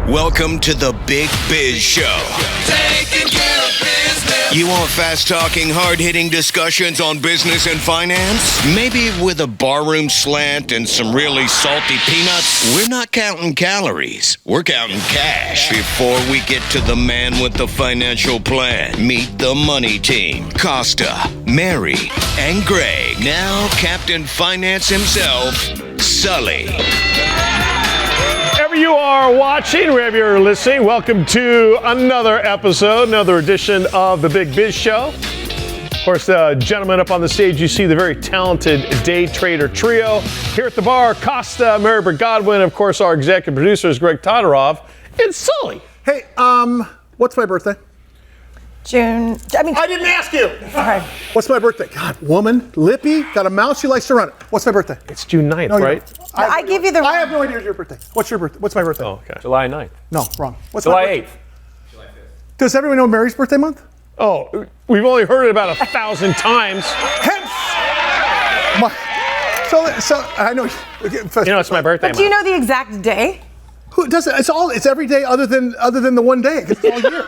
Welcome to the Big Biz Show. Taking care of business. You want fast-talking, hard-hitting discussions on business and finance? Maybe with a barroom slant and some really salty peanuts? We're not counting calories. We're counting cash. Before we get to the man with the financial plan, meet the money team. Costa, Mary, and Greg. Now Captain Finance himself, Sully. Wherever you are watching, wherever you're listening, welcome to another episode, another edition of the Big Biz Show. Of course, the gentleman up on the stage, you see the very talented day trader trio. Here at the bar, Costa, Mary Godwin, of course, our executive producer is Greg Todorov, and Sully. Hey, what's my birthday? June. I didn't ask you. Sorry. What's my birthday? God, woman, lippy, got a mouth, she likes to run it. What's my birthday? It's June 9th, No, right? I give you the. I have no idea your birthday. What's your birthday? What's my birthday? Oh, okay. July 9th. No, wrong. What's July my birthday? 8th. Does everyone know Mary's birthday month? Oh, we've only heard it about 1,000 times. Hence. So I know. You know, it's my birthday But do you month. know the exact day? Who does it? It's every day other than the one day. It's all year.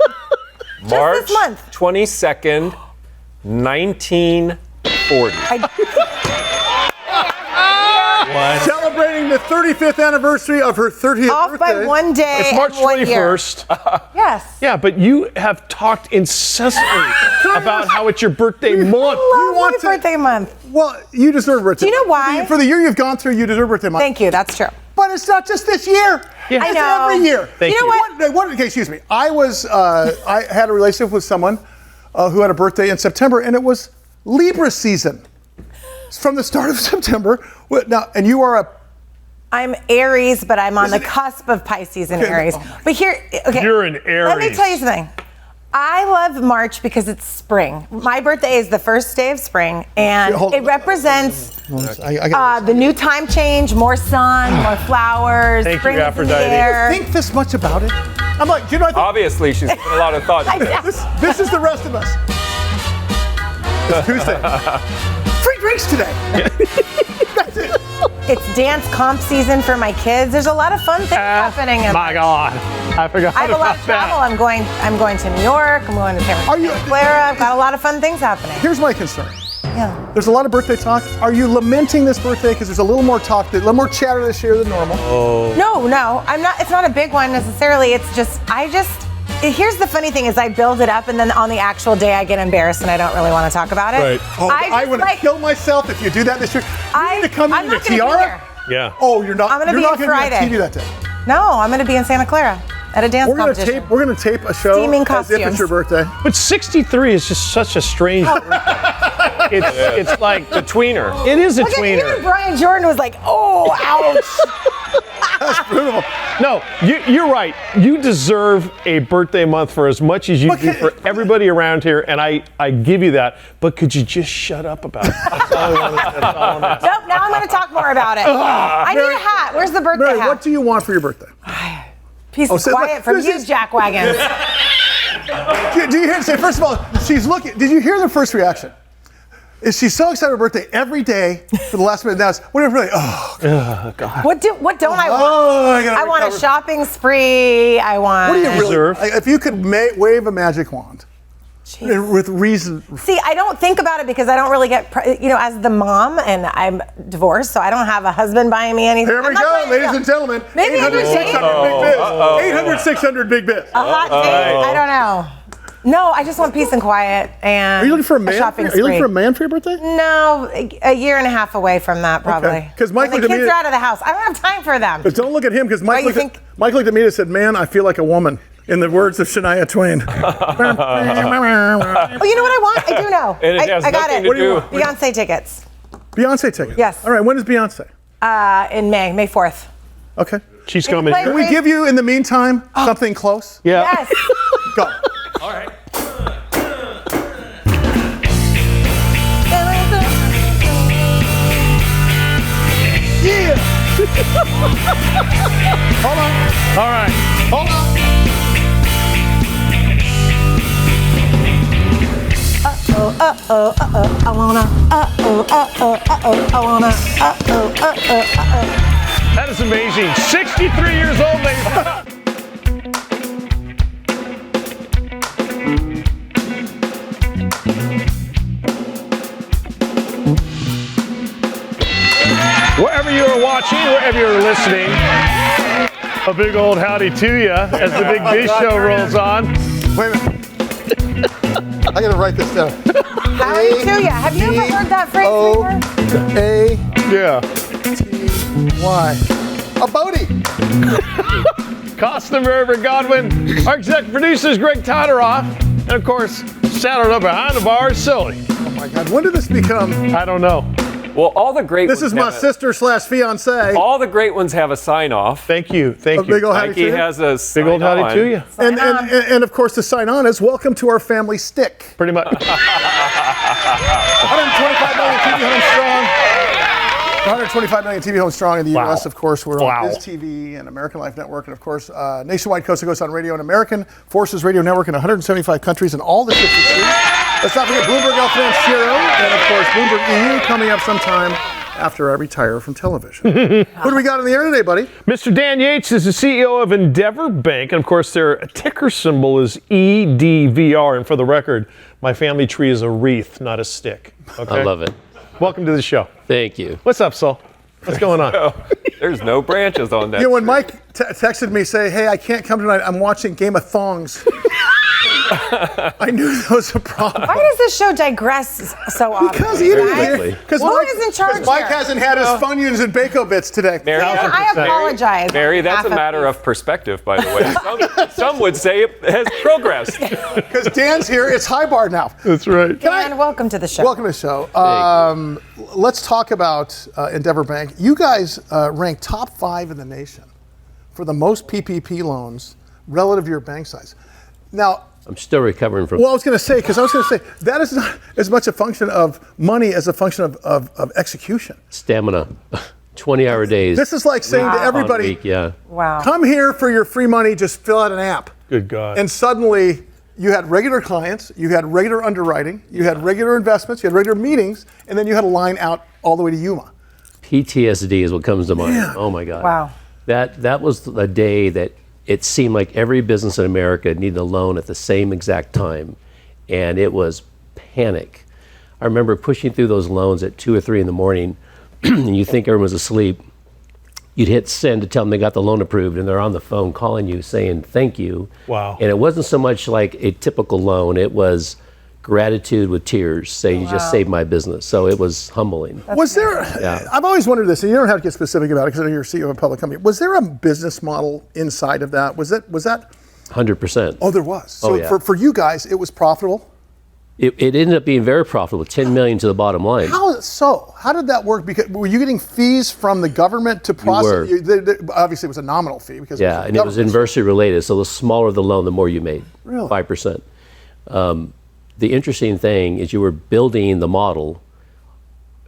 March this month. 22nd, 1940. Celebrating the 35th anniversary of her 30th Off birthday. by one day. It's March and 1 year. 21st. Yes. Yeah, but you have talked incessantly about how it's your birthday month. Love want my to- birthday month. Well, you deserve birthday. Do you know why? For the year you've gone through, you deserve birthday month. Thank you. That's true. But it's not just this year. Yeah. I It's know. every year. Thank You know you. what? Okay, excuse me. I had a relationship with someone who had a birthday in September, and it was Libra season. It's from the start of September. Now, and you are a. I'm Aries, but I'm on the cusp of Pisces and Okay, Aries. oh my But here, okay. You're an Let me Aries. tell you something. I love March because it's spring. My birthday is the first day of spring, and Yeah, hold it on. represents I got the new time change, more sun, more flowers, Thank you, spring is in the Aphrodite. air. think this much about it. I'm like, you know, I think Obviously, she's put a lot of thought to this. this is the rest of us. It's Tuesday. Free drinks today. That's it. It's dance comp season for my kids. There's a lot of fun things happening. My God, I forgot I have a lot about of travel. that. I'm going to New York. I'm going to Are you- Santa Clara. I've got a lot of fun things happening. Here's my concern. Yeah. There's a lot of birthday talk. Are you lamenting this birthday because there's a little more talk, a little more chatter this year than normal? No, I'm not. It's not a big one necessarily. It's just here's the funny thing is I build it up and then on the actual day I get embarrassed and I don't really want to talk about it. Right. Oh, I just want to kill myself if you do that this year. You need to come I'm in with not a gonna be tiara. there. Yeah. Oh, you're not. I'm gonna you're be not on gonna be on Friday. TV that day. No, I'm going to be in Santa Clara at a dance competition. We're gonna tape a show Steaming as if it's costumes. your birthday. But 63 is just such a strange. It's like The tweener. it is a Look at even tweener. Brian Jordan was like, oh, ouch. That's brutal. No, you're right. You deserve a birthday month for as much as you do for everybody around here, and I give you that. But could you just shut up about it? That's all I wanted. That's all I'm asking. Nope, now I'm going to talk more about it. I need a hat. Where's the birthday Mary, hat? what do you want for your birthday? Peace and so quiet like, from this you, is- Jack Wagons. Do you hear? Say first of all, she's looking. Did you hear the first reaction? Is she's so excited about her birthday every day for the last minute? Now, what are you? Oh, What don't I want? oh, I gotta I want a recover. shopping spree. I want. What do you really? Deserve. Like, if you could wave a magic wand with reason. See, I don't think about it because I don't really get, as the mom, and I'm divorced, so I don't have a husband buying me anything. Here we I'm not go, trying to ladies go. and gentlemen. Maybe 800, a 600 big biz. 800, 600 big biz. A hot date? I don't know. No, I just want peace and quiet and Are you looking for a man? shopping Are you looking spree. for a man for your birthday? No, a year and a half away from that, probably. 'Cause Mike When looked the at me kids are out of the house. I don't have time for them. But don't look at him because Mike, you Mike looked at me and said, "Man, I feel like a woman." In the words of Shania Twain. Oh, you know what I want? I do know. And it has I got nothing it. to What do you do. want? Beyonce tickets. Beyonce tickets. Yes. All right. When is Beyonce? In May 4th. Okay. She's Can you coming play here. Can we give you, in the meantime, something close? Yeah. Yes. Go. All right. Yeah. Hold on. All right. Hold on. I wanna. I wanna. That is amazing. 63 years old, ladies. listening. A big old howdy to you as the Big Biz Show rolls on. Wait a minute. I gotta write this down. Howdy to ya. Have you ever heard that phrase before? A-T-Y. A boaty. Customer Godwin. Our executive producer is Greg Todoroff. And of course, shadowed up behind the bar is Sully. Oh my God, when did this become? I don't know. Well, all the great This ones is my have sister/fiance. all the great ones have a sign off. Thank you. A Thank big you. old howdy to Nike you. has a Big old howdy sign to you. And of course, the sign on is welcome to our family stick. Pretty much. 125 million TV homes strong. 125 million TV homes strong in the Wow. U.S. Of course, we're Wow. on BizTV and American Life Network, and of course, nationwide coast to coast on radio and American Forces Radio Network in 175 countries and all the 50 states. Let's not forget Bloomberg El Financiero, and of course, Bloomberg EU coming up sometime after I retire from television. Who do we got in the air today, buddy? Mr. Dan Yates is the CEO of Endeavor Bank, and of course their ticker symbol is EDVR. And for the record, my family tree is a wreath, not a stick. Okay? I love it. Welcome to the show. Thank you. What's up, Saul? What's going on? There's no branches on that. You know, when Mike texted me, say, hey, I can't come tonight, I'm watching Game of Thongs. I knew that was a problem. Why does this show digress so often? Because he quickly. Because Who is in charge Mike here? hasn't had his Funyuns and Bako bits today. Mary, I apologize. Mary, that's Half a of matter you. of perspective, by the way. Some would say it has progressed. Because Dan's here, it's high bar now. That's right. Dan, welcome to the show. Welcome to the show. Let's talk about Endeavor Bank. You guys rank top 5 in the nation for the most PPP loans relative to your bank size. Now, I'm still recovering from. well, I was going to say that is not as much a function of money as a function of execution. Stamina. 20-hour days. This is like saying to on everybody, week, yeah. Wow. come here for your free money, just fill out an app. Good God. And suddenly, you had regular clients, you had regular underwriting, you had regular investments, you had regular meetings, and then you had a line out all the way to Yuma. PTSD is what comes to mind. Man. Oh my God. Wow. That was the day that it seemed like every business in America needed a loan at the same exact time, and it was panic. I remember pushing through those loans at 2 or 3 in the morning, and you think everyone was asleep. You'd hit send to tell them they got the loan approved, and they're on the phone calling you saying thank you. Wow. And it wasn't so much like a typical loan, it was gratitude with tears, saying you just saved my business. So it was humbling. Was there, Yeah. I've always wondered this, and you don't have to get specific about it because I know you're CEO of a public company. Was there a business model inside of that? Was that, 100%. oh, there was. So Oh, yeah. for you guys, it was profitable? It ended up being very profitable, 10 million to the bottom line. How so? How did that work? Because were you getting fees from the government to process? were. Obviously, it was a nominal fee because Yeah, and it was inversely related. So the smaller the loan, the more you made. Really? 5%. The interesting thing is you were building the model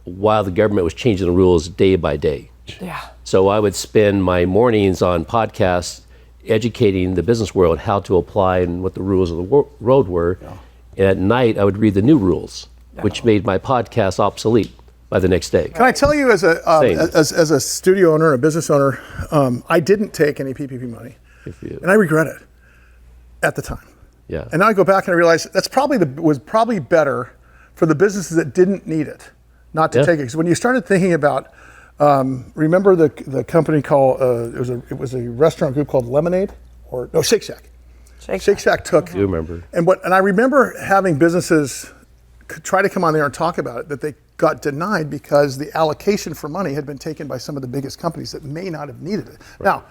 while the government was changing the rules day by day. Yeah. So I would spend my mornings on podcasts educating the business world how to apply and what the rules of the road were. And at night, I would read the new rules, which made my podcast obsolete by the next day. Can I tell you, as a studio owner, a business owner, I didn't take any PPP money, and I regret it at the time. Yeah. And now I go back and I realize that's was probably better for the businesses that didn't need it, not to take it. Because when you started thinking about, remember the company called it was a restaurant group called Lemonade, Shake Shack. Shake Shack took. I do remember. And I remember having businesses try to come on there and talk about it, that they got denied because the allocation for money had been taken by some of the biggest companies that may not have needed it. Right. Now,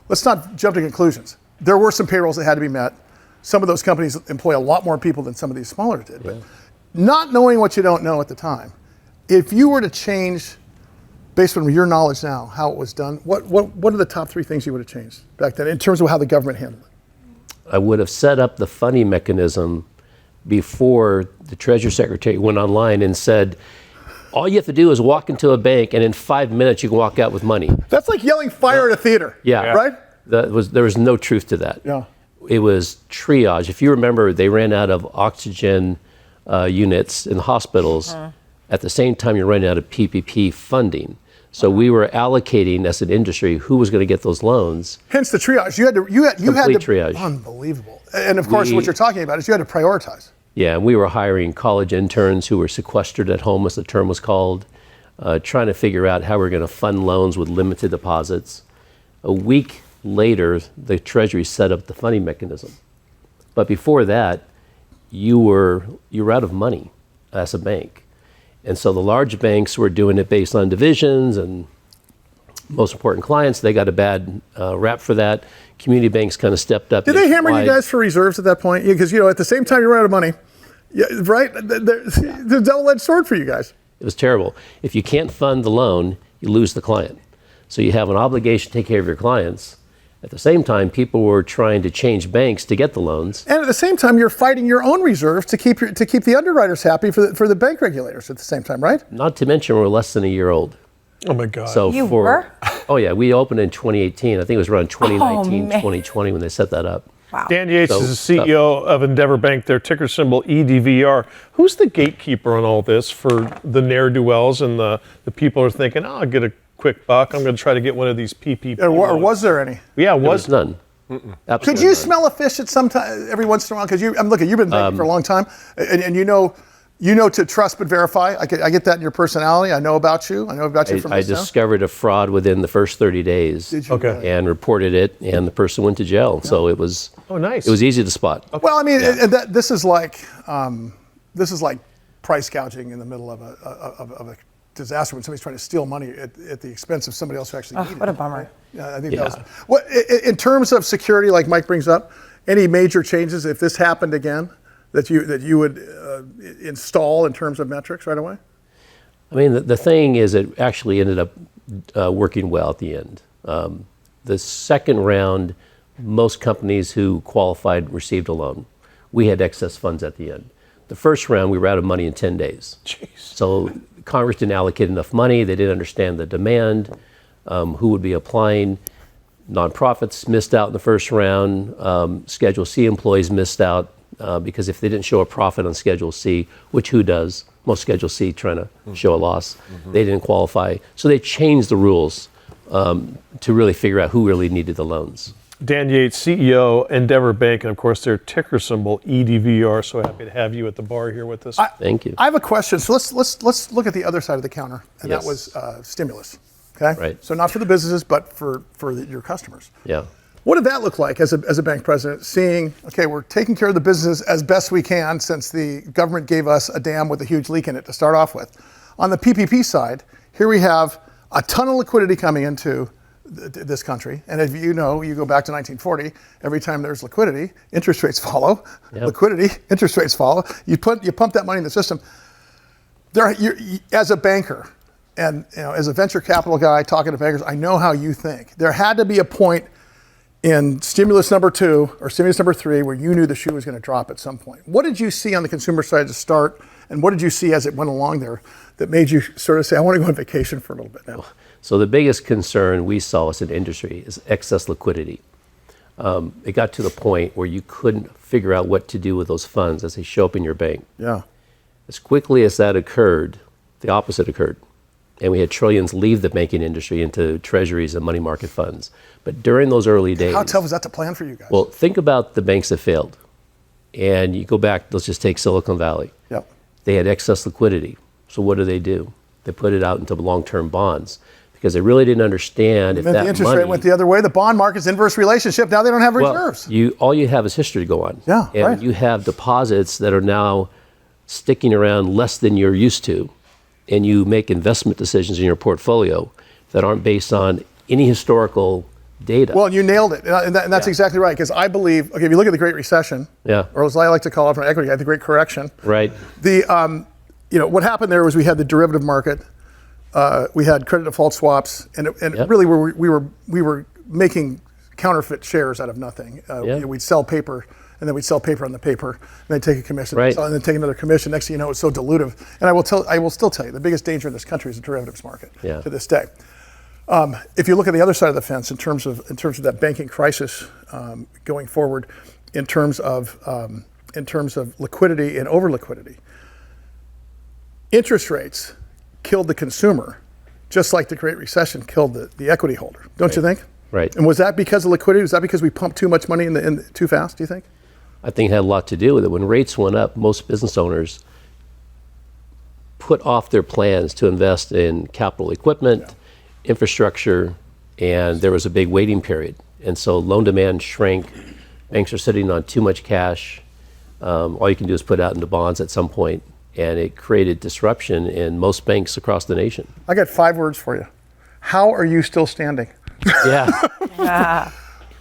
let's not jump to conclusions. There were some payrolls that had to be met. Some of those companies employ a lot more people than some of these smaller did. But not knowing what you don't know at the time, if you were to change, based on your knowledge now, how it was done, what are the top 3 things you would have changed back then in terms of how the government handled it? I would have set up the funding mechanism before the Treasury Secretary went online and said, all you have to do is walk into a bank and in 5 minutes you can walk out with money. That's like yelling fire at a theater. Yeah. Right? There was no truth to that. Yeah. It was triage. If you remember, they ran out of oxygen units in hospitals. At the same time, you're running out of PPP funding. So we were allocating as an industry who was going to get those loans. Hence the triage. You had to Complete triage. Unbelievable. And of course, what you're talking about is you had to prioritize. Yeah, and we were hiring college interns who were sequestered at home, as the term was called. trying to figure out how we're going to fund loans with limited deposits. A week later, the Treasury set up the funding mechanism. But before that, you were out of money as a bank. And so the large banks were doing it based on divisions and most important clients. They got a bad rap for that. Community banks kind of stepped up. Did they hammer you guys for reserves at that point? Because, at the same time you run out of money, right? There's a double-edged sword for you guys. It was terrible. If you can't fund the loan, you lose the client. So you have an obligation to take care of your clients. At the same time, people were trying to change banks to get the loans. And at the same time, you're fighting your own reserves to keep the underwriters happy for the bank regulators at the same time, right? Not to mention we're less than a year old. Oh my God. So You were? Oh yeah, we opened in 2018. I think it was around 2019, 2020 when they set that up. Wow. Dan Yates So is the CEO of Endeavor Bank, their ticker symbol EDVR. Who's the gatekeeper on all this for the ne'er-do-wells and the people who are thinking, I'll get a quick buck. I'm going to try to get one of these PPP. Or was there any? Yeah, There was none. Absolutely Could you none. smell a fish at some time, every once in a while? Because you've been banking for a long time, and you know to trust but verify. I get that in your personality. I know about you. I know about you from I this town. discovered a fraud within the first 30 days. Did you? Okay. And reported it, and the person went to jail. So it was. Oh, nice. It was easy to spot. Well, I mean, and this is like price gouging in the middle of a disaster when somebody's trying to steal money at the expense of somebody else who actually needed it. What a bummer. Yeah, I think that was. What in terms of security, like Mike brings up, any major changes if this happened again that you would install in terms of metrics right away? I mean, the thing is, it actually ended up working well at the end. The second round, most companies who qualified received a loan. We had excess funds at the end. The first round, we were out of money in 10 days. Jeez. So Congress didn't allocate enough money. They didn't understand the demand, who would be applying. Nonprofits missed out in the first round. Schedule C employees missed out because if they didn't show a profit on Schedule C, which who does? Most Schedule C trying to show a loss. They didn't qualify. So they changed the rules to really figure out who really needed the loans. Dan Yates, CEO, Endeavor Bank, and of course their ticker symbol EDVR. So happy to have you at the bar here with us. Thank you. I have a question. So let's look at the other side of the counter, and Yes. that was stimulus. Okay. Right. So not for the businesses, but for your customers. Yeah. What did that look like as a bank president, seeing, okay, we're taking care of the businesses as best we can since the government gave us a dam with a huge leak in it to start off with. On the PPP side, here we have a ton of liquidity coming into this country. And if you know, you go back to 1940, every time there's liquidity, interest rates follow. Yep. Liquidity, interest rates follow. You pump that money in the system. As a banker, and as a venture capital guy talking to bankers, I know how you think. There had to be a point in stimulus number 2 or stimulus number 3 where you knew the shoe was going to drop at some point. What did you see on the consumer side to start, and what did you see as it went along there that made you sort of say, I want to go on vacation for a little bit now? So the biggest concern we saw as an industry is excess liquidity. It got to the point where you couldn't figure out what to do with those funds as they show up in your bank. Yeah. As quickly as that occurred, the opposite occurred. And we had trillions leave the banking industry into treasuries and money market funds. But during those early days... How tough was that to plan for you guys? Well, think about the banks that failed. And you go back, let's just take Silicon Valley. Yep. They had excess liquidity. So what do? They put it out into long-term bonds because they really didn't understand if And that the interest money... rate went the other way. The bond market's inverse relationship. Now they don't have reserves. All you have is history to go on. Yeah, and right. you have deposits that are now sticking around less than you're used to. And you make investment decisions in your portfolio that aren't based on any historical data. Well, you nailed it. And that's exactly right. Because I believe, okay, if you look at the Great Recession, Yeah. or as I like to call it from equity, the Great Correction. Right. What happened there was we had the derivative market, we had credit default swaps, and Yep. really we were making counterfeit shares out of nothing. We'd sell paper, and then we'd sell paper on the paper, and then take a commission, Right. and then take another commission. Next thing you know, it's so dilutive. And I will still tell you, the biggest danger in this country is the derivatives market to this day. If you look at the other side of the fence in terms of that banking crisis going forward, in terms of liquidity and over liquidity, interest rates killed the consumer, just like the Great Recession killed the equity holder. Don't you think? Right. And was that because of liquidity? Was that because we pumped too much money in too fast? Do you think? I think it had a lot to do with it. When rates went up, most business owners put off their plans to invest in capital equipment, infrastructure, and there was a big waiting period. And so loan demand shrank. Banks are sitting on too much cash. All you can do is put it out into bonds at some point, and it created disruption in most banks across the nation. I got 5 words for you. How are you still standing? Yeah.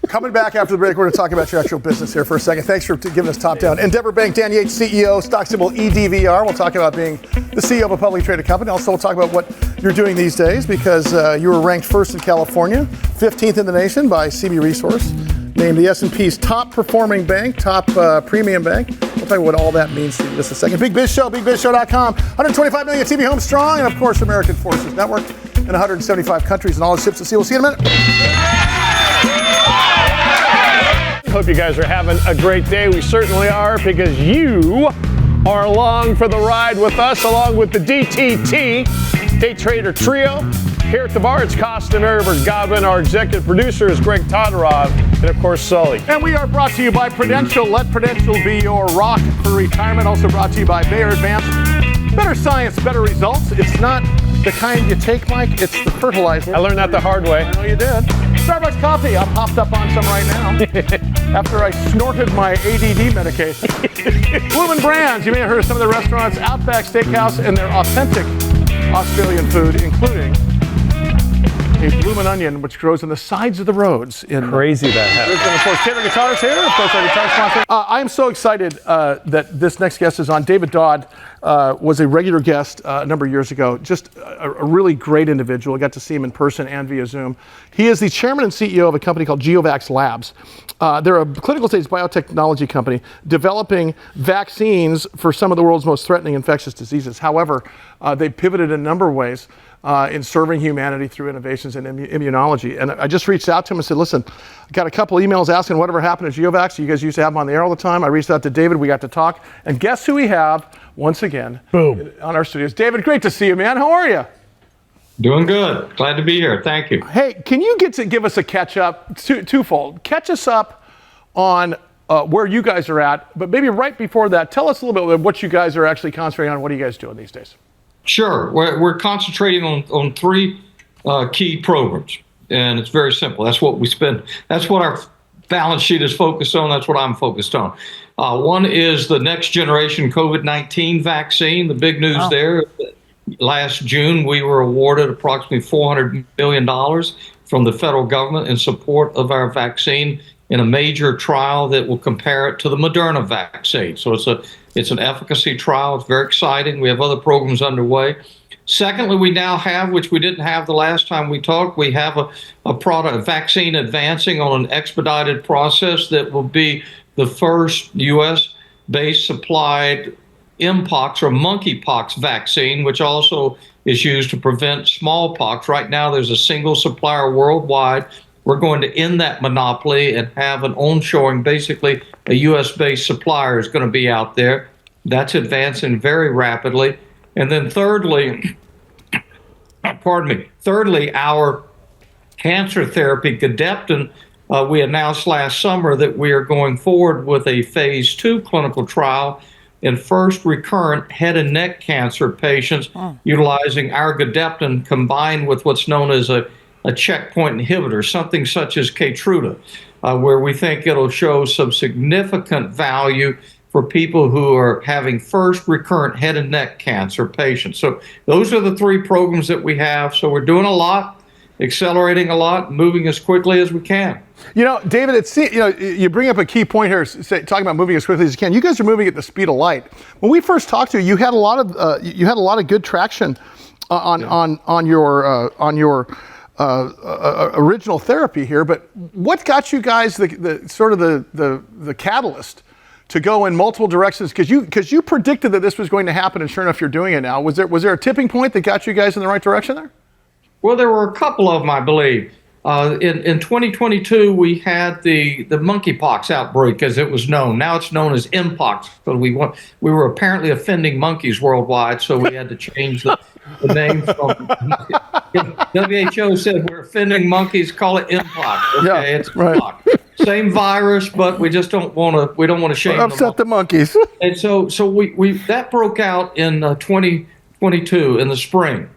Coming back after the break, we're going to talk about your actual business here for a second. Thanks for giving us top down. Endeavor Bank, Dan Yates, CEO, stock symbol EDVR. We'll talk about being the CEO of a publicly traded company. Also, we'll talk about what you're doing these days, because you were ranked first in California, 15th in the nation by CB Resource, named the S&P's top performing bank, top premium bank. We'll talk about what all that means to you in just a second. Big Biz Show, bigbizshow.com. 125 million TV homes strong, and of course, American Forces Network in 175 countries and all the ships at sea. We'll see you in a minute. Hope you guys are having a great day. We certainly are, because you are along for the ride with us, along with the DTT, Day Trader Trio. Here at the bar, it's Costa and Eric Godwin. Our executive producer is Greg Todorov, and of course, Sully. And we are brought to you by Prudential. Let Prudential be your rock for retirement. Also brought to you by Bayer Advanced. Better science, better results. It's not the kind you take, Mike. It's the fertilizer. I learned that the hard way. I know you did. Starbucks coffee. I'm hopped up on some right now after I snorted my ADD medication. Bloomin' Brands. You may have heard of some of the restaurants. Outback Steakhouse and their authentic Australian food, including a bloomin' onion, which grows on the sides of the roads. Crazy that happens. And of course, Taylor Guitars here. Of course, our guitar sponsor. I am so excited that this next guest is on. David Dodd was a regular guest a number of years ago. Just a really great individual. I got to see him in person and via Zoom. He is the chairman and CEO of a company called GeoVax Labs. They're a clinical stage biotechnology company developing vaccines for some of the world's most threatening infectious diseases. However, they pivoted in a number of ways in serving humanity through innovations in immunology. And I just reached out to him and said, listen, I got a couple emails asking whatever happened to GeoVax. You guys used to have him on the air all the time. I reached out to David. We got to talk. And guess who we have once again on our studios? David, great to see you, man. How are you? Doing good. Glad to be here. Thank you. Hey, can you give us a catch up, twofold? Catch us up on where you guys are at, but maybe right before that, tell us a little bit about what you guys are actually concentrating on. What are you guys doing these days? Sure. We're concentrating on 3 key programs, and it's very simple. That's what we spend. That's what our balance sheet is focused on. That's what I'm focused on. One is the next generation COVID-19 vaccine. The big news there, last June, we were awarded approximately $400 million from the federal government in support of our vaccine in a major trial that will compare it to the Moderna vaccine. So it's an efficacy trial. It's very exciting. We have other programs underway. Secondly, we now have, which we didn't have the last time we talked, we have a product, a vaccine advancing on an expedited process that will be the first U.S.-based supplied Mpox or monkeypox vaccine, which also is used to prevent smallpox. Right now, there's a single supplier worldwide. We're going to end that monopoly and have an onshoring, basically a U.S.-based supplier is going to be out there. That's advancing very rapidly. And then thirdly, our cancer therapy, Gedeptin, we announced last summer that we are going forward with a phase 2 clinical trial in first recurrent head and neck cancer patients utilizing our Gedeptin combined with what's known as a checkpoint inhibitor, something such as Keytruda, where we think it'll show some significant value for people who are having first recurrent head and neck cancer patients. So those are the 3 programs that we have. So we're doing a lot, accelerating a lot, moving as quickly as we can. You know, David, you bring up a key point here, talking about moving as quickly as you can. You guys are moving at the speed of light. When we first talked to you, you had a lot of good traction on your original therapy here, but what got you guys the catalyst to go in multiple directions? Because you predicted that this was going to happen, and sure enough, you're doing it now. Was there a tipping point that got you guys in the right direction there? Well, there were a couple of them, I believe. In 2022, we had the monkeypox outbreak, as it was known. Now it's known as Mpox, but we were apparently offending monkeys worldwide, so we had to change the name from WHO said we're offending monkeys, call it Mpox. Okay, yeah, it's right. Mpox. Same virus, but we just don't want to shame upset the monkeys. And so we that broke out in 2022 in the spring.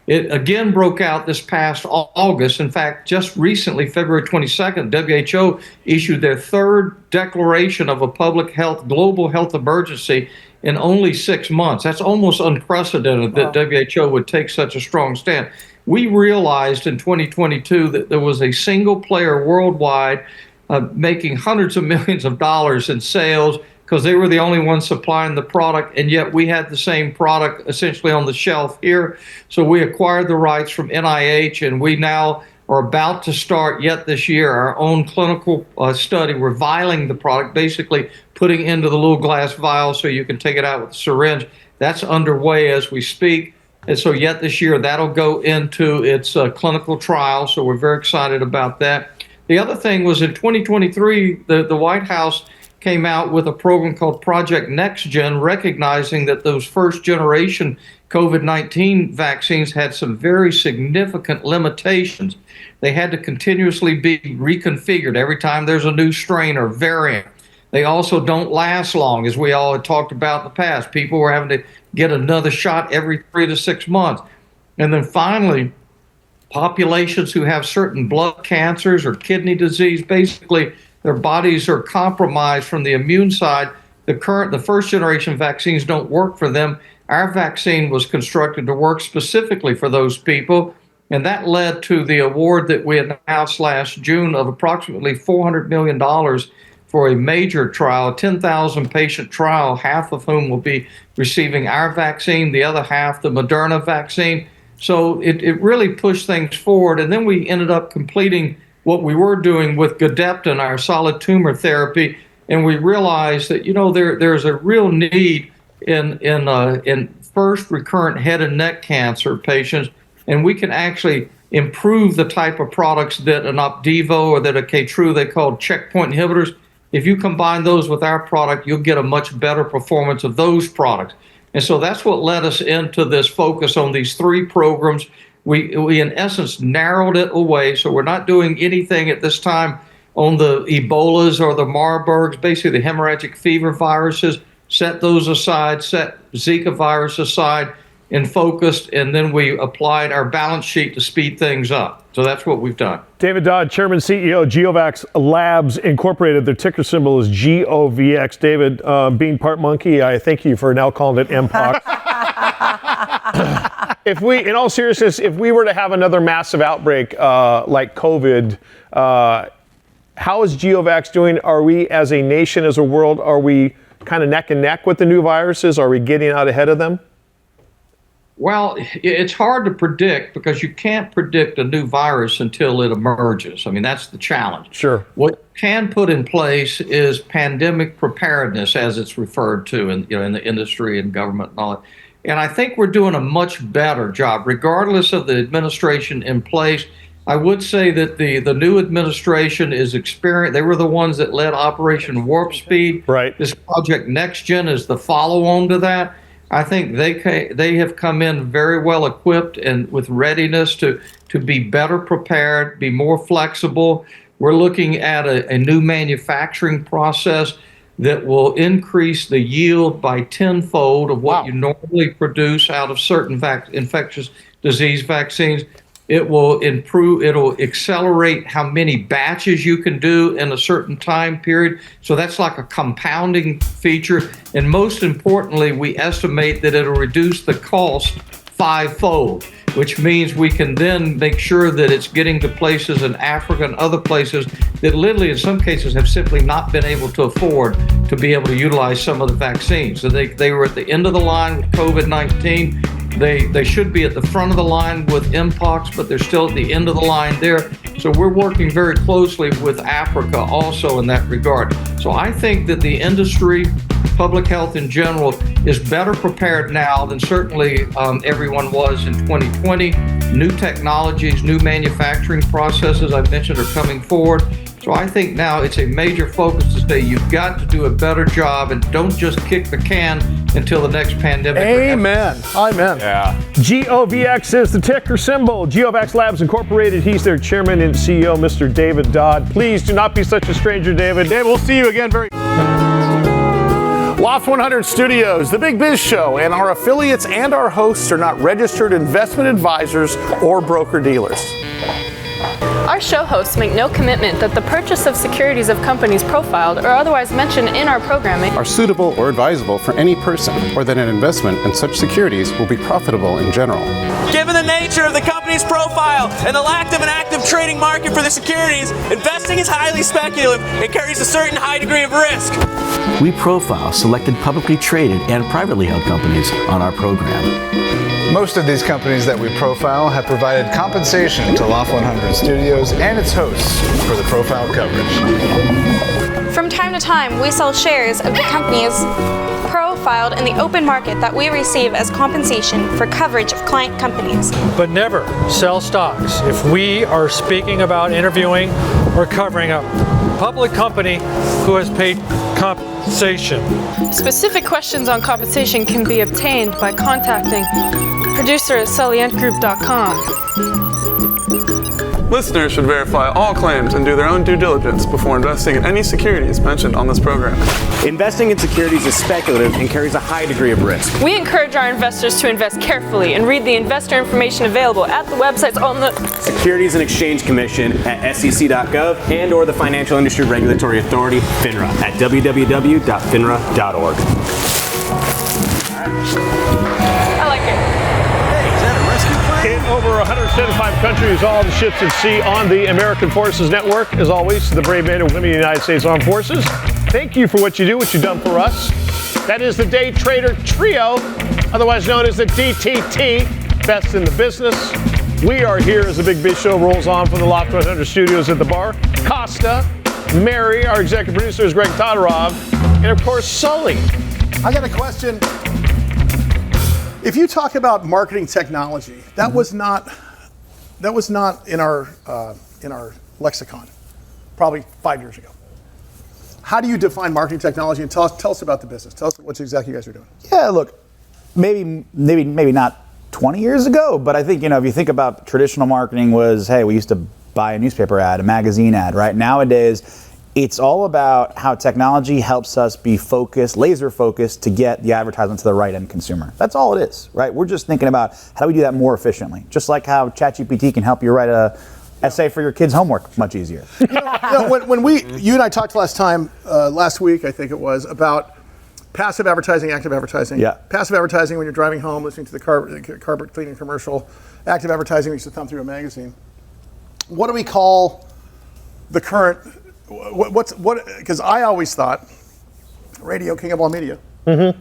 It again broke out this past August. In fact, just recently, February 22nd, WHO issued their third declaration of a public health, global health emergency in only 6 months. That's almost unprecedented that WHO would take such a strong stand. We realized in 2022 that there was a single player worldwide making hundreds of millions of dollars in sales because they were the only ones supplying the product, and yet we had the same product essentially on the shelf here. So we acquired the rights from NIH, and we now are about to start yet this year our own clinical study. We're vialing the product, basically putting into the little glass vial so you can take it out with a syringe. That's underway as we speak. And so yet this year, that'll go into its clinical trial. So we're very excited about that. The other thing was in 2023, the White House came out with a program called Project NextGen, recognizing that those first generation COVID-19 vaccines had some very significant limitations. They had to continuously be reconfigured every time there's a new strain or variant. They also don't last long, as we all had talked about in the past. People were having to get another shot every 3 to 6 months. And then finally, populations who have certain blood cancers or kidney disease, basically their bodies are compromised from the immune side. The first generation vaccines don't work for them. Our vaccine was constructed to work specifically for those people. And that led to the award that we announced last June of approximately $400 million for a major trial, a 10,000 patient trial, half of whom will be receiving our vaccine, the other half the Moderna vaccine. So it really pushed things forward. And then we ended up completing what we were doing with Gedeptin, our solid tumor therapy, and we realized that there's a real need in first recurrent head and neck cancer patients, and we can actually improve the type of products that an Opdivo or that a Keytruda, they call checkpoint inhibitors. If you combine those with our product, you'll get a much better performance of those products. And so that's what led us into this focus on these 3 programs. We in essence narrowed it away, so we're not doing anything at this time on the Ebolas or the Marburgs, basically the hemorrhagic fever viruses. Set those aside, set Zika virus aside, and focused, and then we applied our balance sheet to speed things up. So that's what we've done. David Dodd, Chairman, CEO, GeoVax Labs Incorporated. Their ticker symbol is GOVX. David, being part monkey, I thank you for now calling it MPOX. In all seriousness, if we were to have another massive outbreak like COVID, how is GeoVax doing? Are we, as a nation, as a world, are we kind of neck and neck with the new viruses? Are we getting out ahead of them? Well, it's hard to predict because you can't predict a new virus until it emerges. I mean, that's the challenge. Sure. What you can put in place is pandemic preparedness, as it's referred to in the industry and government and all that. And I think we're doing a much better job, regardless of the administration in place. I would say that the new administration is experienced. They were the ones that led Operation Warp Speed. Right. This Project NextGen is the follow-on to that. I think they have come in very well equipped and with readiness to be better prepared, be more flexible. We're looking at a new manufacturing process that will increase the yield by tenfold of what you normally produce out of certain infectious disease vaccines. It will improve, it'll accelerate how many batches you can do in a certain time period. So that's like a compounding feature. And most importantly, we estimate that it'll reduce the cost 5-fold, which means we can then make sure that it's getting to places in Africa and other places that literally in some cases have simply not been able to afford to be able to utilize some of the vaccines. So they were at the end of the line with COVID-19. They should be at the front of the line with Mpox, but they're still at the end of the line there. So we're working very closely with Africa also in that regard. So I think that the industry, public health in general, is better prepared now than certainly everyone was in 2020. New technologies, new manufacturing processes I mentioned are coming forward. So I think now it's a major focus to say you've got to do a better job and don't just kick the can until the next pandemic. Amen. Amen. Yeah. GOVX is the ticker symbol. GeoVax Labs Incorporated. He's their chairman and CEO, Mr. David Dodd. Please do not be such a stranger, David. Dave, we'll see you again very. Loft 100 Studios, The Big Biz Show, and our affiliates and our hosts are not registered investment advisors or broker-dealers. Our show hosts make no commitment that the purchase of securities of companies profiled or otherwise mentioned in our programming are suitable or advisable for any person, or that an investment in such securities will be profitable in general. Given the nature of the company's profile and the lack of an active trading market for the securities, investing is highly speculative and carries a certain high degree of risk. We profile selected publicly traded and privately held companies on our program. Most of these companies that we profile have provided compensation to Loft 100 Studios and its hosts for the profile coverage. From time to time, we sell shares of the companies profiled in the open market that we receive as compensation for coverage of client companies. But never sell stocks if we are speaking about interviewing or covering a public company who has paid compensation. Specific questions on compensation can be obtained by contacting producer@solientgroup.com. Listeners should verify all claims and do their own due diligence before investing in any securities mentioned on this program. Investing in securities is speculative and carries a high degree of risk. We encourage our investors to invest carefully and read the investor information available at the websites on the Securities and Exchange Commission at sec.gov and or the Financial Industry Regulatory Authority, FINRA, at www.finra.org. I like it. In over 175 countries, all the ships at sea on the American Forces Network. As always, to the brave men and women of the United States Armed Forces, thank you for what you do, what you've done for us. That is the Day Trader Trio, otherwise known as the DTT, best in the business. We are here as the Big Biz Show rolls on from the Loft 100 Studios at the bar. Costa, Mary, our executive producer is Greg Todorov, and of course, Sully. I got a question. If you talk about marketing technology, that was not in our lexicon, probably 5 years ago. How do you define marketing technology? And tell us about the business. Tell us what exactly you guys are doing. Yeah, look, maybe not 20 years ago, but I think, if you think about traditional marketing was, hey, we used to buy a newspaper ad, a magazine ad, right? Nowadays, it's all about how technology helps us be focused, laser focused, to get the advertisement to the right end consumer. That's all it is, right? We're just thinking about how do we do that more efficiently? Just like how ChatGPT can help you write a essay for your kids' homework much easier. When you and I talked last week, I think it was, about passive advertising, active advertising. Yeah. Passive advertising when you're driving home, listening to the carpet cleaning commercial. Active advertising, we used to thumb through a magazine. What do we call the current? Because I always thought, radio, king of all media, that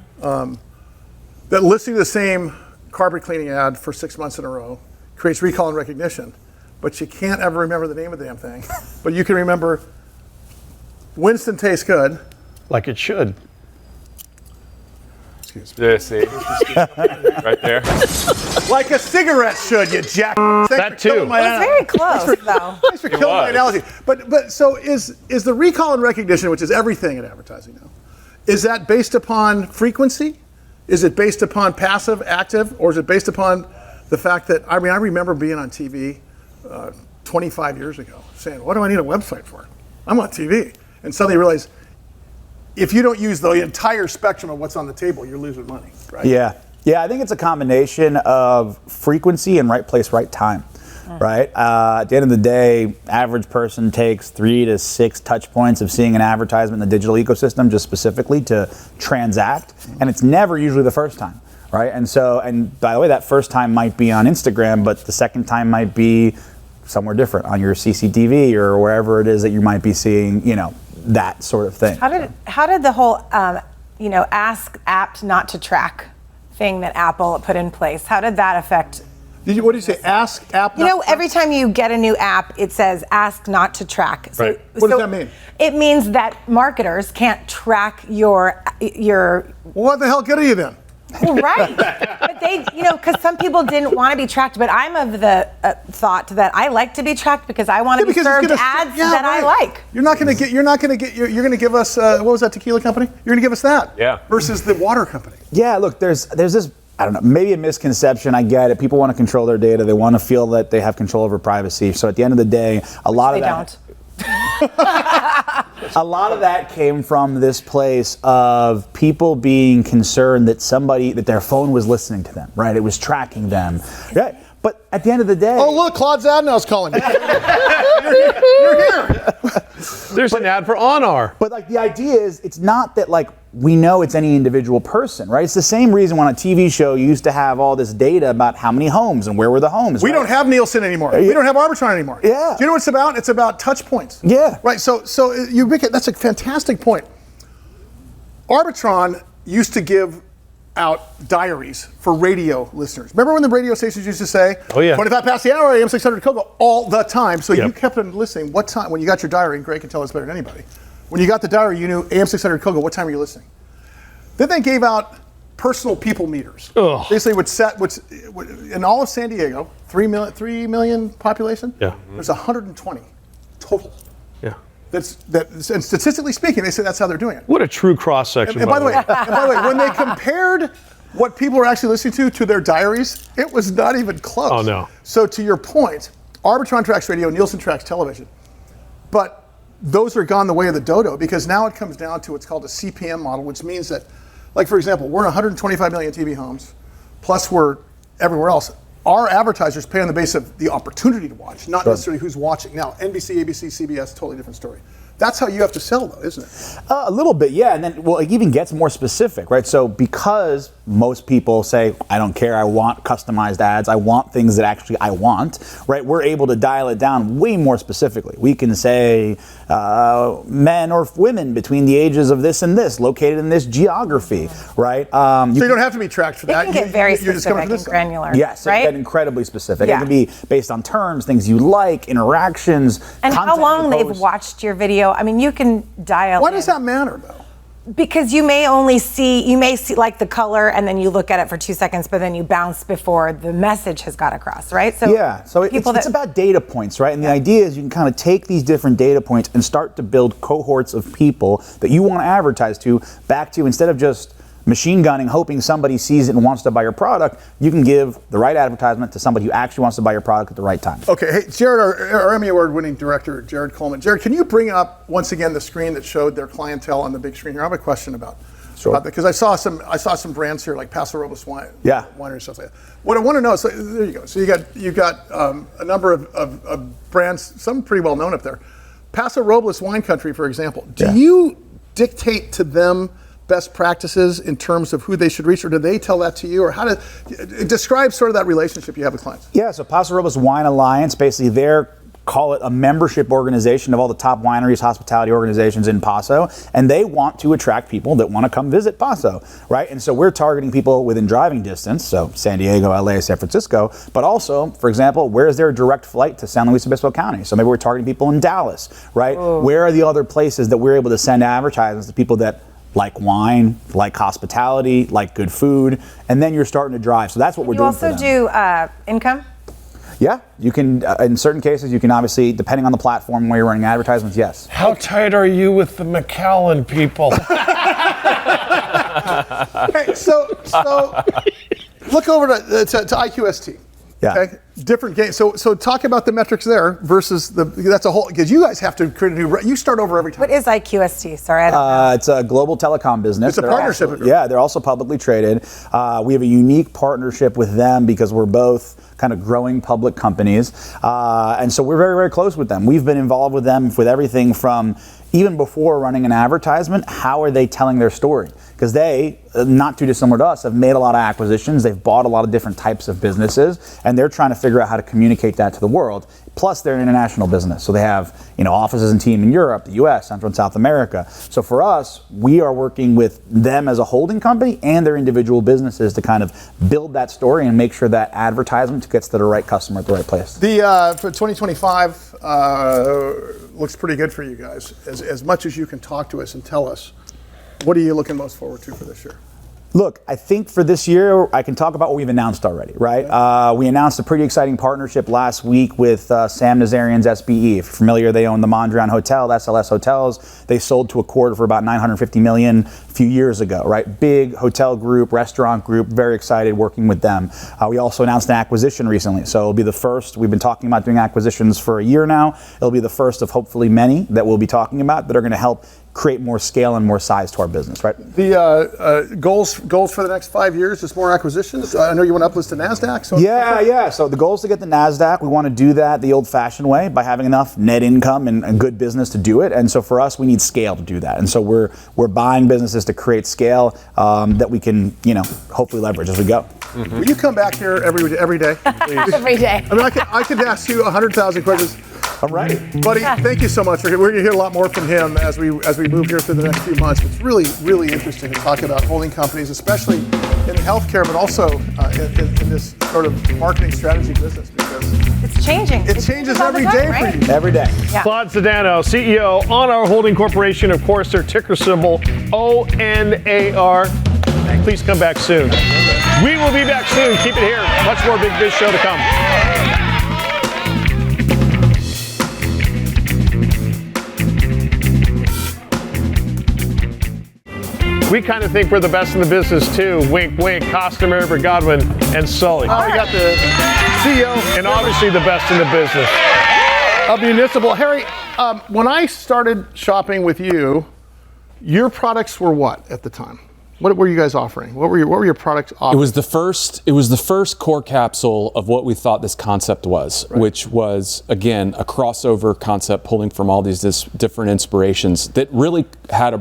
listening to the same carpet cleaning ad for 6 months in a row creates recall and recognition, but you can't ever remember the name of the damn thing. But you can remember Winston tastes good. Like it should. Excuse me. Yeah, see? Right there. Like a cigarette should, you jack. That too. It was very close, though. Thanks for killing my analogy. But so is the recall and recognition, which is everything in advertising now, is that based upon frequency? Is it based upon passive, active, or is it based upon the fact that, I remember being on TV 25 years ago saying, what do I need a website for? I'm on TV. And suddenly you realize, if you don't use the entire spectrum of what's on the table, you're losing money, right? Yeah, I think it's a combination of frequency and right place, right time, right? At the end of the day, average person takes 3 to 6 touch points of seeing an advertisement in the digital ecosystem just specifically to transact, and it's never usually the first time, right? And by the way, that first time might be on Instagram, but the second time might be somewhere different on your CCTV or wherever it is that you might be seeing, that sort of thing. How did the whole, ask app not to track thing that Apple put in place, how did that affect? What did you say? Ask app? Every time you get a new app, it says ask not to track. Right. What does that mean? It means that marketers can't track your. Well, what the hell good are you then? Well, right. But they, because some people didn't want to be tracked, but I'm of the thought that I like to be tracked because I want to be served ads that I like. You're going to give us, what was that tequila company? You're going to give us that. Yeah. Versus the water company. Yeah, look, there's this, I don't know, maybe a misconception. I get it. People want to control their data. They want to feel that they have control over privacy. So at the end of the day, a lot of that. They don't. A lot of that came from this place of people being concerned that their phone was listening to them, right? It was tracking them. Right? But at the end of the day... Oh, look, Claude Zadnow's calling you. You're here. There's an ad for Honor. But like the idea is, it's not that like we know it's any individual person, right? It's the same reason when a TV show you used to have all this data about how many homes and where were the homes. We don't have Nielsen anymore. We don't have Arbitron anymore. Yeah. Do you know what it's about? It's about touch points. Yeah. Right. So you make it. That's a fantastic point. Arbitron used to give out diaries for radio listeners. Remember when the radio stations used to say, oh yeah, 25 past the hour, AM 600 Kogo, all the time. So you kept on listening. What time? When you got your diary, and Greg can tell us better than anybody. When you got the diary, you knew AM 600 Kogo, what time are you listening? Then they gave out personal people meters. Ugh. Basically would set, in all of San Diego, 3 million population, there's 120 total. Yeah. And statistically speaking, they say that's how they're doing it. What a true cross section. And by the way, when they compared what people were actually listening to their diaries, it was not even close. Oh no. So to your point, Arbitron tracks radio, Nielsen tracks television, but those are gone the way of the dodo, because now it comes down to what's called a CPM model, which means that, like for example, we're in 125 million TV homes, plus we're everywhere else. Our advertisers pay on the basis of the opportunity to watch, not necessarily who's watching. Now, NBC, ABC, CBS, totally different story. That's how you have to sell, though, isn't it? A little bit, yeah. And then, well, it even gets more specific, right? So because most people say, I don't care, I want customized ads, I want things that actually I want, right? We're able to dial it down way more specifically. We can say men or women between the ages of this and this, located in this geography, right? So you don't have to be tracked for that. It can get very specific and granular, yes, right? It can get incredibly specific. It can be based on terms, things you like, interactions, and how long they've watched your video. I mean, you can dial. Why does that matter, though? Because you may see like the color, and then you look at it for 2 seconds, but then you bounce before the message has got across, right? So yeah, so it's about data points, right? And the idea is you can kind of take these different data points and start to build cohorts of people that you want to advertise to back to, instead of just machine gunning, hoping somebody sees it and wants to buy your product. You can give the right advertisement to somebody who actually wants to buy your product at the right time. Okay, hey, Jared, our Emmy Award-winning director, Jared Coleman. Jared, can you bring up once again the screen that showed their clientele on the big screen here? I have a question about that, because I saw some brands here like Paso Robles Winery and stuff like that. What I want to know is, so there you go. So you've got a number of brands, some pretty well known up there. Paso Robles Wine Country, for example. Do you dictate to them best practices in terms of who they should reach, or do they tell that to you, or how to describe sort of that relationship you have with clients? Yeah, so Paso Robles Wine Alliance, basically they're, call it a membership organization of all the top wineries, hospitality organizations in Paso, and they want to attract people that want to come visit Paso, right? And so we're targeting people within driving distance, so San Diego, LA, San Francisco, but also, for example, where is there a direct flight to San Luis Obispo County? So maybe we're targeting people in Dallas, right? Oh. Where are the other places that we're able to send advertisements to people that like wine, like hospitality, like good food, and then you're starting to drive. So that's what we're doing for them. You also do income? Yeah, you can, in certain cases, you can obviously, depending on the platform where you're running advertisements, yes. How tight are you with the McAllen people? Hey, so look over to IQST. Yeah. Okay. Different game. So talk about the metrics there versus that's a whole, because you guys have to create a new, you start over every time. What is IQST? Sorry, I don't know. It's a global telecom business. It's a partnership. They're also publicly traded. We have a unique partnership with them because we're both kind of growing public companies. And so we're very, very close with them. We've been involved with them with everything from, even before running an advertisement, how are they telling their story? Because they, not too dissimilar to us, have made a lot of acquisitions. They've bought a lot of different types of businesses, and they're trying to figure out how to communicate that to the world. Plus, they're an international business, so they have offices and team in Europe, the U.S., Central and South America. So for us, we are working with them as a holding company and their individual businesses to kind of build that story and make sure that advertisement gets to the right customer at the right place. For 2025 looks pretty good for you guys. As much as you can talk to us and tell us, what are you looking most forward to for this year? Look, I think for this year, I can talk about what we've announced already, right? We announced a pretty exciting partnership last week with Sam Nazarian's SBE. If you're familiar, they own the Mondrian Hotel, SLS Hotels. They sold to Accord for about $950 million a few years ago, right? Big hotel group, restaurant group, very excited working with them. We also announced an acquisition recently, so it'll be the first. We've been talking about doing acquisitions for a year now. It'll be the first of hopefully many that we'll be talking about that are going to help create more scale and more size to our business, right? The goals for the next 5 years, just more acquisitions. I know you want to uplist to NASDAQ. So Yeah. So the goal is to get the NASDAQ. We want to do that the old-fashioned way by having enough net income and a good business to do it. And so for us, we need scale to do that. And so we're buying businesses to create scale that we can, hopefully leverage as we go. Mm-hmm. Will you come back here every day? Every day. I mean, I could ask you 100,000 questions. All right, buddy. Thank you so much. We're going to hear a lot more from him as we move here through the next few months. It's really, really interesting to talk about holding companies, especially in healthcare, but also in this sort of marketing strategy business, because it's changing. It changes every day for you. Every day. Yeah. Claude Sedano, CEO, On Our Holding Corporation. Of course, their ticker symbol ONAR. Please come back soon. We will be back soon. Keep it here. Much more Big Biz Show to come. We kind of think we're the best in the business too. Wink, wink. Costa, Mary, Godwin, and Sully. Oh, we got the CEO. And obviously the best in the business. Municipal. Harry, when I started shopping with you, your products were what at the time? What were you guys offering? What were your products offering? It was the first core capsule of what we thought this concept was, right, which was, again, a crossover concept pulling from all these different inspirations that really had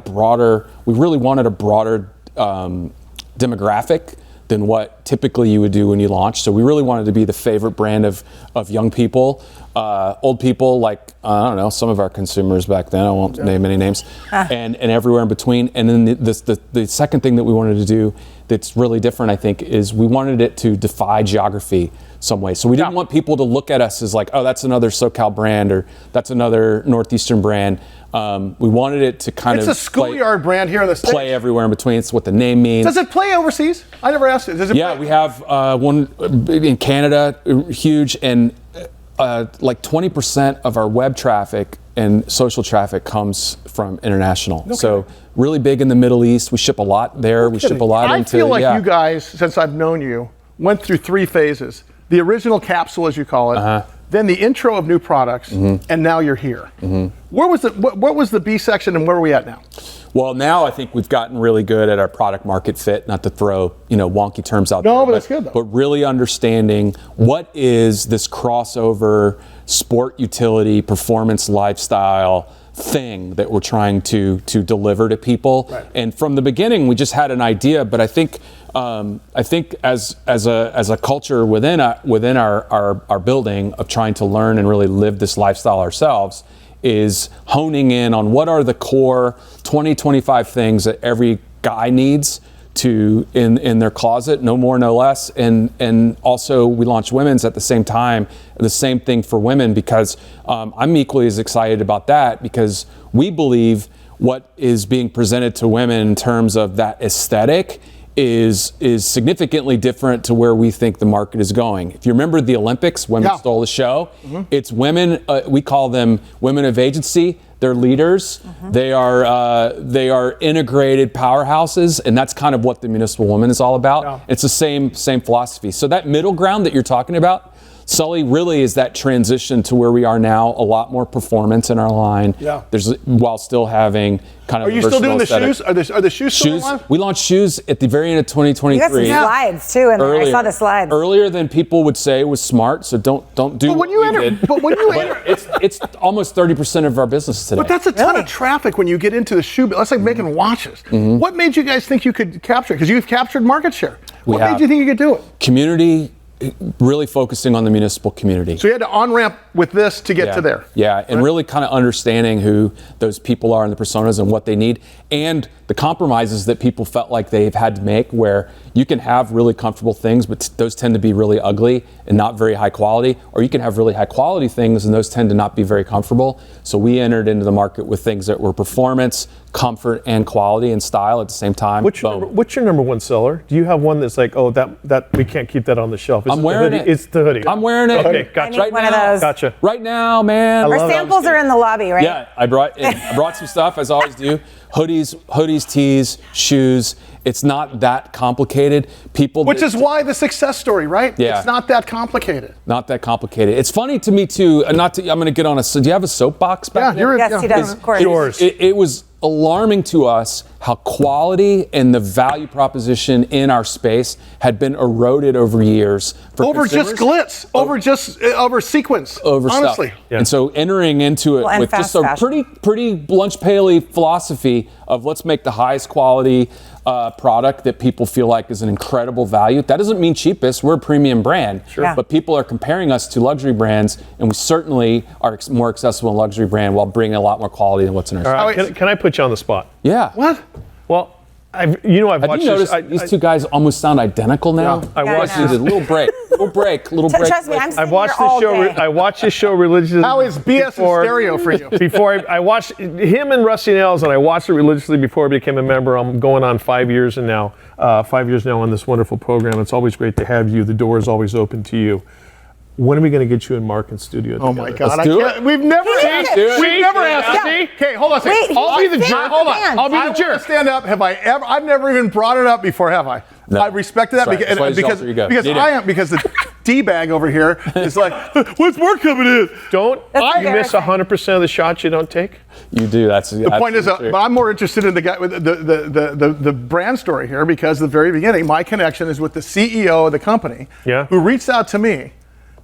we really wanted a broader demographic than what typically you would do when you launch. So we really wanted to be the favorite brand of young people, old people, like, I don't know, some of our consumers back then, I won't name any names, and everywhere in between. And then the second thing that we wanted to do that's really different, I think, is we wanted it to defy geography some way. So we didn't want people to look at us as like, oh, that's another SoCal brand, or that's another Northeastern brand. We wanted it to kind of It's a schoolyard brand here in the States. Play everywhere in between. It's what the name means. Does it play overseas? I never asked it. Does it play? We have one in Canada, huge, and like 20% of our web traffic and social traffic comes from international. Okay. So really big in the Middle East. We ship a lot there. We ship a lot into. I feel like you guys, since I've known you, went through 3 phases. The original capsule, as you call it, then the intro of new products, and now you're here. Where was what was the B section, and where are we at now? Well, now I think we've gotten really good at our product market fit, not to throw, wonky terms out there. No, but that's good though. But really understanding what is this crossover sport utility, performance lifestyle thing that we're trying to deliver to people. Right. And from the beginning, we just had an idea, but I think as a culture within our building of trying to learn and really live this lifestyle ourselves, is honing in on what are the core 20-25 things that every guy needs to in their closet, no more, no less. And also we launched women's at the same time, the same thing for women, because I'm equally as excited about that, because we believe what is being presented to women in terms of that aesthetic is significantly different to where we think the market is going. If you remember the Olympics, women stole the show. It's women, we call them women of agency. They're leaders. They are integrated powerhouses, and that's kind of what the Municipal Woman is all about. It's the same philosophy. So that middle ground that you're talking about, Sully, really is that transition to where we are now, a lot more performance in our line. There's, while still having kind of. Are you still doing the shoes? Are the shoes still alive? We launched shoes at the very end of 2023. You got some slides too, and I saw the slides. Earlier than people would say was smart, so don't do. But when you enter, it's almost 30% of our business today. But that's a ton of traffic when you get into the shoe. That's like making watches. What made you guys think you could capture it? Because you've captured market share. What made you think you could do it? Community. Really focusing on the municipal community. So you had to on-ramp with this to get to there. Yeah, and really kind of understanding who those people are and the personas and what they need, and the compromises that people felt like they've had to make, where you can have really comfortable things, but those tend to be really ugly and not very high quality, or you can have really high quality things and those tend to not be very comfortable. So we entered into the market with things that were performance, comfort and quality and style at the same time. What's your number one seller? Do you have one that's like, oh, that we can't keep that on the shelf? I'm wearing it. It's the hoodie. I'm wearing it. Okay, gotcha. I need one of those. Gotcha. Right now, man. Our samples are in the lobby, right? Yeah, I brought some stuff, as I always do. Hoodies, tees, shoes. It's not that complicated. Which is why the success story, right? Yeah. It's not that complicated. Not that complicated. It's funny to me too. I'm going to get on do you have a soapbox back there? Yes, he does, of course. Yours. It was alarming to us how quality and the value proposition in our space had been eroded over years. Over just glitz, over sequence, over honestly. Stuff. Yeah. And so entering into it with just a pretty lunch pail-y philosophy of let's make the highest quality product that people feel like is an incredible value. That doesn't mean cheapest. We're a premium brand. Sure. Yeah. But people are comparing us to luxury brands, and we certainly are more accessible in luxury brand while bringing a lot more quality than what's in our All store. right, can I put you on the spot? Yeah. What? Well, I've Have watched you noticed these two guys almost sound identical now? Yeah, I watched this. Little break. Trust me, I'm sitting I've watched here all this show. day. I watched this show religiously. How is BS in stereo for you? Before I watched him and Rusty Nails, and I watched it religiously before I became a member. I'm going on 5 years now on this wonderful program. It's always great to have you. The door is always open to you. When are we going to get you and Mark in studio together? Oh my God! Let's do it. We've never asked. We've never asked. Okay, hold on a second. Wait, I'll be the he's jerk. the Hold on. man. I'll be the jerk. Stand up. Have I ever? I've never even brought it up before, have I? No. I respected that That's right. That's why because you go. because Need I it. am because the D-bag over here is like, when's more coming in? Don't That's you miss 100% of the shots you don't take? You do. That's The point is, but I'm more interested in the guy with the brand story here because at the very beginning, my connection is with the CEO of the company, who reached out to me,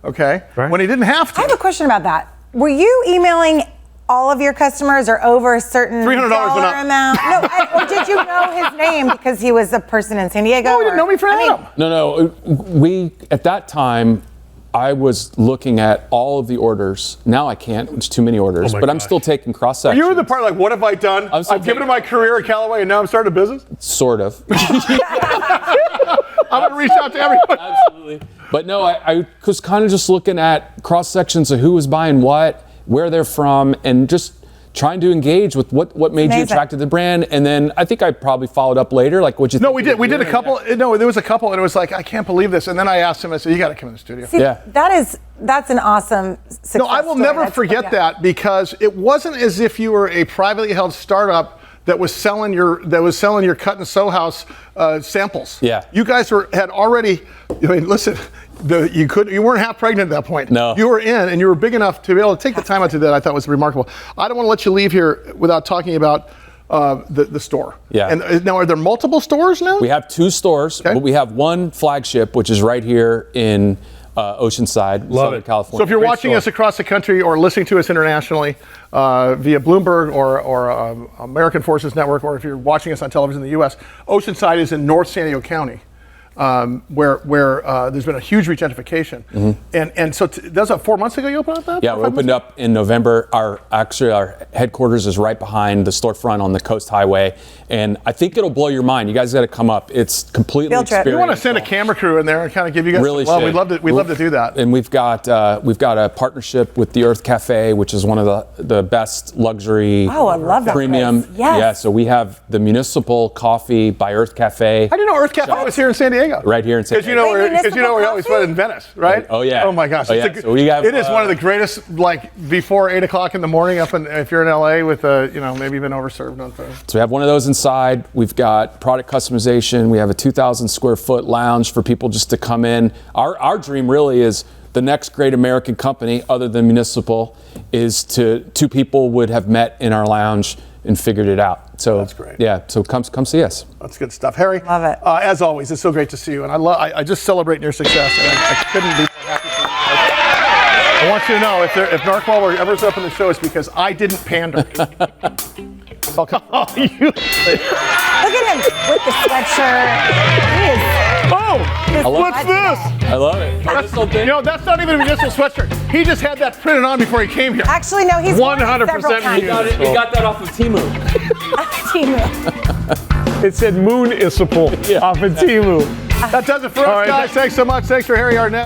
when he didn't have to. I have a question about that. Were you emailing all of your customers or over a certain $300 dollar and up. amount? No, or did you know his name because he was a person in San Diego? No, he didn't know me for Adam. No. We at that time, I was looking at all of the orders. Now I can't. It's too many orders. But I'm still taking cross sections. You were the part like, what have I done? I've given him my career at Callaway, and now I'm starting a business. Sort of. I'm gonna reach out to everyone. Absolutely. But no, I was kind of just looking at cross sections of who was buying what, where they're from, and just trying to engage with what made you attracted to the brand. And then I think I probably followed up later, like what you think. No, we did. We did a couple. Yeah. No, there was a couple, and it was like, I can't believe this. And then I asked him, I said, you got to come in the studio. See, that's an awesome success No, I will story. never forget that because it wasn't as if you were a privately held startup that was selling your cut and sew house samples. Yeah. You guys had already. I mean, listen. You weren't half pregnant at that point. No. You were in, and you were big enough to be able to take the time out to do that. I thought was remarkable. I don't want to let you leave here without talking about the store. Yeah. And now, are there multiple stores now? We have 2 stores, but we have one flagship, which is right here in Oceanside, Southern California. So if you're watching us across the country or listening to us internationally via Bloomberg or American Forces Network, or if you're watching us on television in the U.S., Oceanside is in North San Diego County. Where there's been a huge regentrification. And so that was 4 months ago you opened up that? Yeah, we opened up in November. Our headquarters is right behind the storefront on the Coast Highway. And I think it'll blow your mind. You guys got to come up. It's completely experiential. We want to send a camera crew in there and kind of give you guys really some love. We'd love to do that. And we've got a partnership with the Earth Cafe, which is one of the best luxury I love that premium. place. Yes. Yeah, so we have the Municipal coffee by Earth Cafe. I didn't know Earth Cafe was here in San Diego. Right here in San Diego. Because you know we always went in Venice, right? Oh yeah. Oh my gosh. Oh, yeah. So we have, it is one of the greatest, like before 8 o'clock in the morning if you're in LA with maybe you've been overserved on Thursday. So we have one of those inside. We've got product customization. We have a 2,000 square foot lounge for people just to come in. Our dream really is the next great American company other than Municipal is two people would have met in our lounge and figured it out. So that's great. Yeah, so come see us. That's good stuff. Harry, love it. As always, it's so great to see you. And I just celebrate your success. And I couldn't be more happy for you. I want you to know if Narqual were ever up in the show, it's because I didn't pander. Oh, you. Look at him with the sweatshirt. What's this? I love it. That's not even a Municipal sweatshirt. He just had that printed on before he came here. Actually, no, he's 100% Municipal. We got that off of Temu. Temu. It said Municipal off of Temu. That does it for us, guys. Thanks so much. Thanks for Harry Arnett.